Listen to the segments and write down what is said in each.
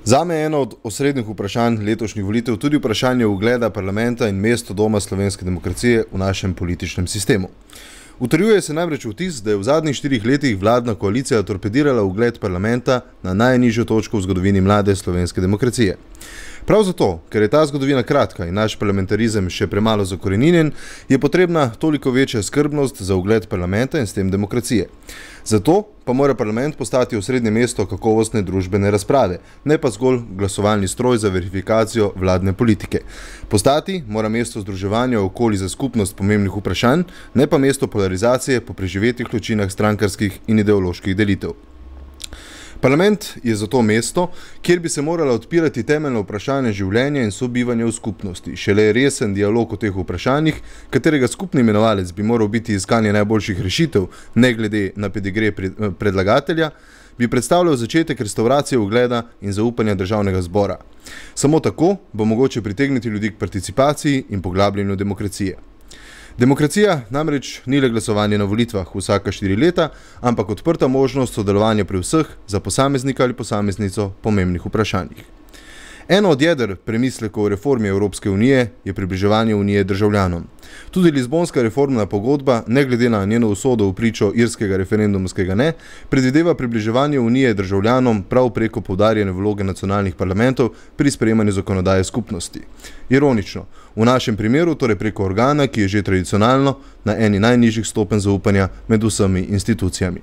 Zame je eno od osrednjih vprašanj letošnjih volitev tudi vprašanje ugleda parlamenta in mesto doma slovenske demokracije v našem političnem sistemu. Utrjuje se namreč vtis, da je v zadnjih 4 letih vladna koalicija torpedirala ugled parlamenta na najnižjo točko v zgodovini mlade slovenske demokracije. Prav zato, ker je ta zgodovina kratka in naš parlamentarizem še premalo zakoreninjen, je potrebna toliko večja skrbnost za ugled parlamenta in s tem demokracije. Zato pa mora parlament postati osrednje mesto kakovostne družbene razprave, ne pa zgolj glasovalni stroj za verifikacijo vladne politike. Postati mora mesto združevanja okoli za skupnost pomembnih vprašanj, ne pa mesto polarizacije po preživetih ločinah strankarskih in ideoloških delitev. Parlament je zato mesto, kjer bi se morala odpirati temeljno vprašanje življenja in sobivanja v skupnosti. Šele resen dialog o teh vprašanjih, katerega skupni imenovalec bi moral biti iskanje najboljših rešitev, ne glede na pedigre predlagatelja, bi predstavljal začetek restauracije ugleda in zaupanja državnega zbora. Samo tako bo mogoče pritegniti ljudi k participaciji in poglabljanju demokracije. Demokracija namreč ni le glasovanje na volitvah vsaka 4 leta, ampak odprta možnost sodelovanja pri vseh za posameznika ali posameznico pomembnih vprašanjih. Eno od jeder premislekov o reformi Evropske unije je približevanje unije državljanom. Tudi Lizbonska reformna pogodba, ne glede na njeno usodo v pričo irskega referendumskega ne, predvideva približevanje unije državljanom prav preko poudarjene vloge nacionalnih parlamentov pri sprejemanju zakonodaje skupnosti. Ironično, v našem primeru torej preko organa, ki je že tradicionalno na eni najnižjih stopenj zaupanja med vsemi institucijami.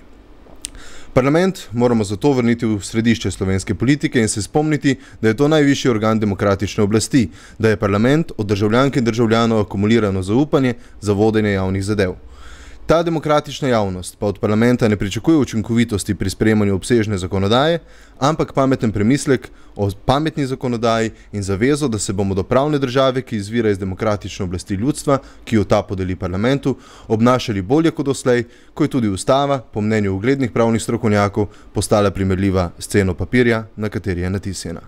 Parlament moramo zato vrniti v središče slovenske politike in se spomniti, da je to najvišji organ demokratične oblasti, da je parlament od državljank in državljanov akumulirano zaupanje za vodenje javnih zadev. Ta demokratična javnost pa od parlamenta ne pričakuje učinkovitosti pri sprejemanju obsežne zakonodaje, ampak pameten premislek o pametni zakonodaji in zavezo, da se bomo do pravne države, ki izvira iz demokratične oblasti ljudstva, ki jo ta podeli parlamentu, obnašali bolje kot doslej, ko je tudi ustava, po mnenju uglednih pravnih strokovnjakov, postala primerljiva s ceno papirja, na kateri je natisnjena.